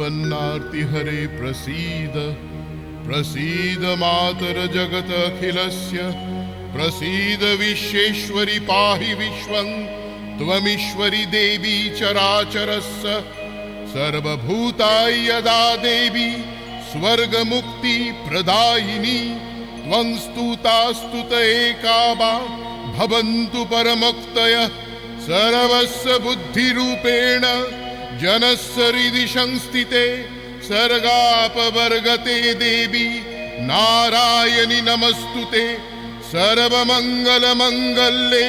उत्पन्नार्ति हरे प्रसीद प्रसीद मातर जगत अखिलस्य प्रसीद विश्वेश्वरि पाहि विश्वं त्वमीश्वरि देवी चराचरस्य सर्वभूताय यदा देवी स्वर्गमुक्ति प्रदायिनी त्वं स्तुता स्तुत एकाबा भवन्तु परमुक्तयः सर्वस्य बुद्धिरूपेण जनस्य हृदि संस्थिते सर्गापवर्गते देवी नारायणि नमस्तुते सर्वमङ्गलमङ्गल्ये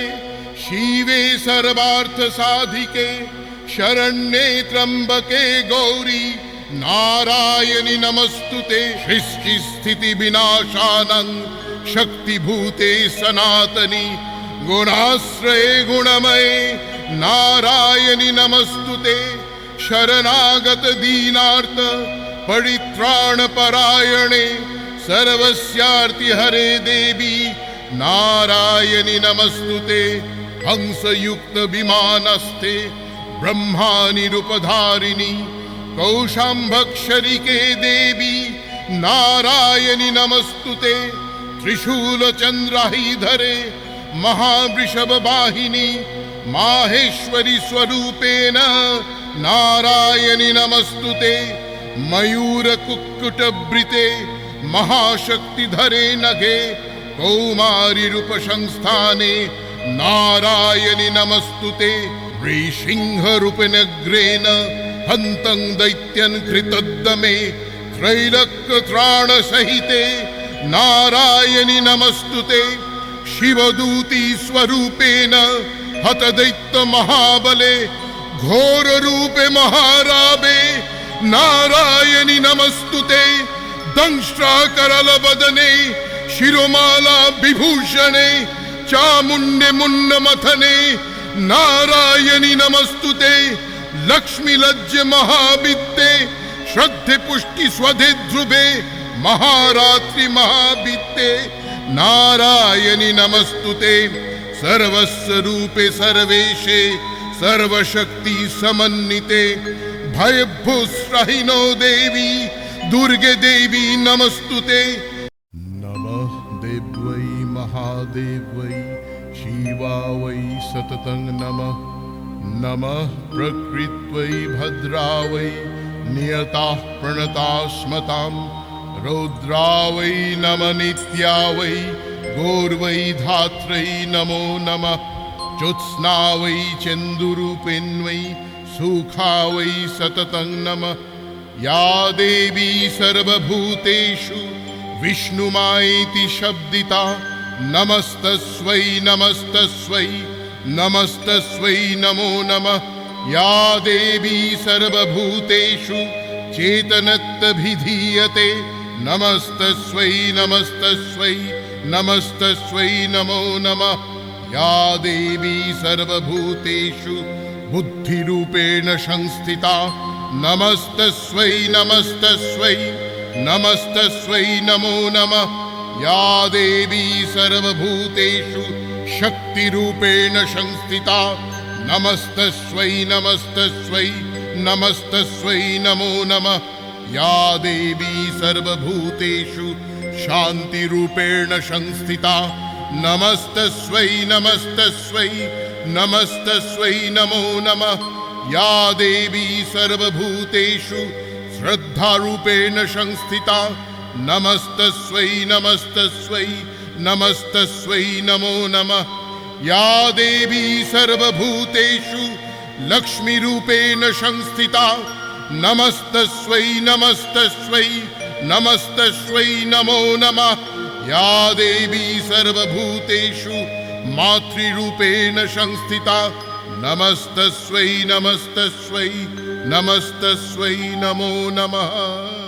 शिवे सर्वार्थसाधिके शरण्ये त्र्यम्बके गौरी नारायणि नमस्तुते सृष्टिस्थितिविनाशानं शक्तिभूते सनातनी गुणाश्रये गुणमये नारायणि नमस्तुते शरणागत दीनार्थ परित्राणपरायणे सर्वस्यार्ति हरे देवी नारायणि नमस्तुते हंसयुक्त विमानस्थे ब्रह्माणि रूपधारिणी कौशाम्भक्षरिके देवी नारायणि नमस्तुते त्रिशूलचन्द्राहिधरे महावृषभवाहिनी माहेश्वरी स्वरूपेण नारायणि नमस्तुते मयूरकुक्कुटवृते महाशक्तिधरे नगे कौमारी रूपसंस्थाने नारायणि नमस्तुते नृसिंहरूपनग्रेण हन्तं दैत्यं कृतोद्यमे त्रैलोक्यत्राणसहिते नारायणि नमस्तुते शिवदूती स्वरूपेण हतदैत्य महाबले घोररूपे महारावे नारायणि नमस्तुते दंष्ट्राकरलवदने शिरोमाला विभूषणे चामुण्डे मुण्डमथने नारायणि नमस्तुते लक्ष्मीलज्जे महावित्ते श्रद्धे पुष्टि स्वधे ध्रुवे महारात्रि महावित्ते नारायणि नमस्तुते सर्वस्वरूपे सर्वेशे सर्वशक्ति समन्विते भयभूस्रहिनो देवी दुर्गे देवी नमस्तुते नमः देव्यै महादेव्यै शिवायै सततं नमः नमः प्रकृत्यै भद्रावै नियताः प्रणतास्मतां रौद्रावै नमः नित्यावै गौर्वै धात्रै नमो नमः ज्योत्स्नावै चन्दुरूपिण्यै सुखावै सततं नमः या देवी सर्वभूतेषु विष्णुमायेति शब्दिता नमस्तस्यै नमस्तस्यै नमस्तस्यै नमो नमः या देवी सर्वभूतेषु चेतनत्वभिधीयते नमस्तस्यै नमस्तस्यै नमस्तस्यै नमो नमः या देवी सर्वभूतेषु बुद्धिरूपेण संस्थिता नमस्तस्यै नमस्तस्यै नमस्तस्यै नमो नमः या देवी सर्वभूतेषु शक्तिरूपेण संस्थिता नमस्तस्यै नमस्तस्यै नमस्तस्यै नमो नमः या देवी सर्वभूतेषु शान्तिरूपेण संस्थिता नमस्तस्यै नमस्तस्यै नमस्तस्यै नमो नमः या देवी सर्वभूतेषु श्रद्धारूपेण संस्थिता नमस्तस्यै नमस्तस्यै नमस्तस्यै नमो नमः या देवी सर्वभूतेषु लक्ष्मीरूपेण संस्थिता नमस्तस्यै नमस्तस्यै नमस्तस्यै नमो नमः या देवी सर्वभूतेषु मातृरूपेण संस्थिता नमस्तस्यै नमस्तस्यै नमस्तस्यै नमो नमः।